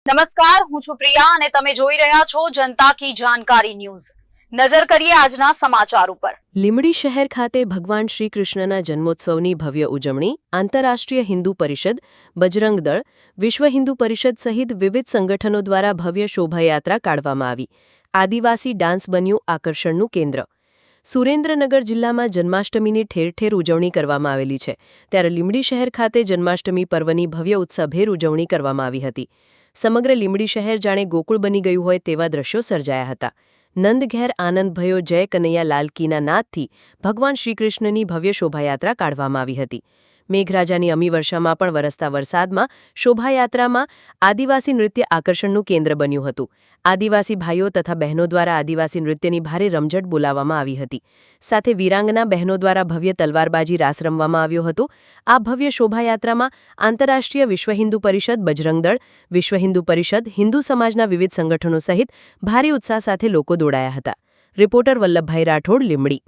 નમસ્કાર, હું છું પ્રિયા અને તમે જોઈ રહ્યા છો જનતા કી જાણકારી ન્યૂઝ। નજર કરીએ આજના સમાચાર ઉપર। લીંબડી શહેર ખાતે ભગવાન શ્રી કૃષ્ણના જન્મોત્સવની ભવ્ય ઉજવણી આંતરરાષ્ટ્રીય હિન્દુ પરિષદ, બજરંગ દળ, વિશ્વ હિન્દુ પરિષદ સહિત વિવિધ સંગઠનો દ્વારા ભવ્ય શોભાયાત્રા કાઢવામાં આવી। આદિવાસી ડાન્સ બન્યું આકર્ષણનું કેન્દ્ર। સુરેન્દ્રનગર જિલ્લામાં જન્માષ્ટમીની ઠેર ઠેર ઉજવણી કરવામાં આવેલી છે, ત્યારે લીંબડી શહેર ખાતે જન્માષ્ટમી પર્વની ભવ્ય ઉત્સાહભેર ઉજવણી કરવામાં આવી હતી। સમગ્ર લીંબડી શહેર જાણે ગોકુળ બની ગયું હોય તેવા દ્રશ્યો સર્જાયા હતા। નંદ ઘેર આનંદ ભયો જય કનૈયા લાલકીના નાદથી ભગવાન શ્રીકૃષ્ણની ભવ્ય શોભાયાત્રા કાઢવામાં આવી હતી। મેઘરાજાની અમી વર્ષામાં પણ વરસતા વરસાદમાં શોભાયાત્રામાં આદિવાસી નૃત્ય આકર્ષણનું કેન્દ્ર બન્યું હતું। આદિવાસી ભાઈઓ તથા બહેનો દ્વારા આદિવાસી નૃત્યની ભારે રમઝટ બોલાવવામાં આવી હતી। સાથે વીરાંગના બહેનો દ્વારા ભવ્ય તલવારબાજી રાસ રમવામાં આવ્યો હતો। આ ભવ્ય શોભાયાત્રામાં આંતરરાષ્ટ્રીય વિશ્વ હિન્દુ પરિષદ, બજરંગ દળ, વિશ્વ હિન્દુ પરિષદ, હિન્દુ સમાજના વિવિધ સંગઠનો સહિત ભારે ઉત્સાહ સાથે લોકો દોડાયા હતા। રિપોર્ટર વલ્લભભાઈ રાઠોડ, લીંબડી।